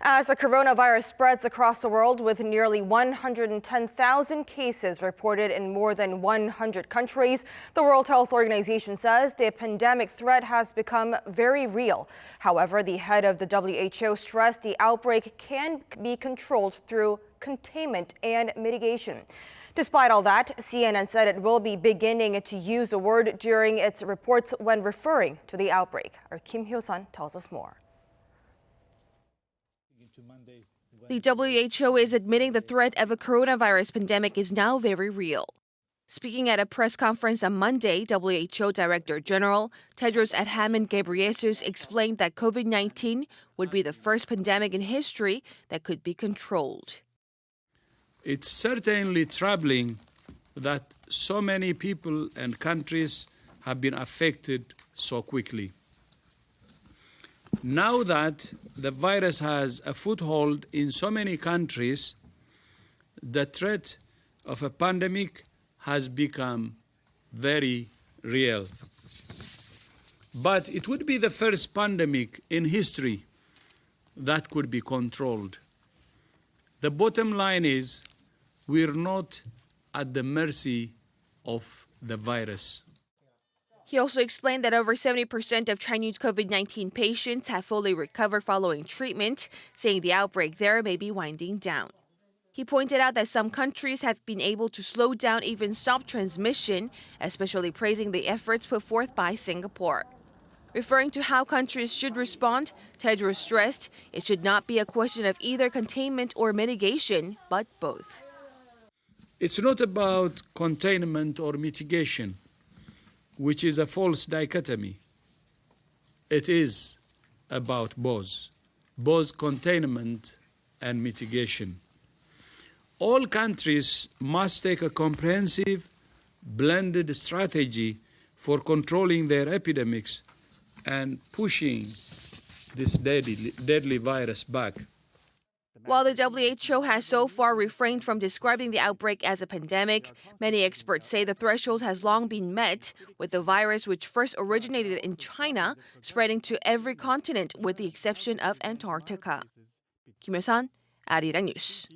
As the coronavirus spreads across the world with nearly 110,000 cases reported in more than 100 countries, the World Health Organization says the pandemic threat has become very real. However, the head of the WHO stressed the outbreak can be controlled through containment and mitigation. Despite all that, CNN said it will be beginning to use the word during its reports when referring to the outbreak. Our Hyo-sun tells us more. The WHO is admitting the threat of a coronavirus pandemic is now very real. Speaking at a press conference on Monday, WHO Director General Tedros Adhanom Ghebreyesus explained that COVID-19 would be the first pandemic in history that could be controlled. It's certainly troubling that so many people and countries have been affected so quickly. Now that the virus has a foothold in so many countries, the threat of a pandemic has become very real. But it would be the first pandemic in history that could be controlled. The bottom line is we're not at the mercy of the virus. He also explained that over 70% of Chinese COVID-19 patients have fully recovered following treatment, saying the outbreak there may be winding down. He pointed out that some countries have been able to slow down, even stop transmission, especially praising the efforts put forth by Singapore. Referring to how countries should respond, Tedros stressed it should not be a question of either containment or mitigation, but both. It's not about containment or mitigation, which is a false dichotomy. It is about both containment and mitigation. All countries must take a comprehensive, blended strategy for controlling their epidemics and pushing this deadly virus back. While the WHO has so far refrained from describing the outbreak as a pandemic, many experts say the threshold has long been met, with the virus, which first originated in China, spreading to every continent with the exception of Antarctica. Hyo-sun, Arirang News.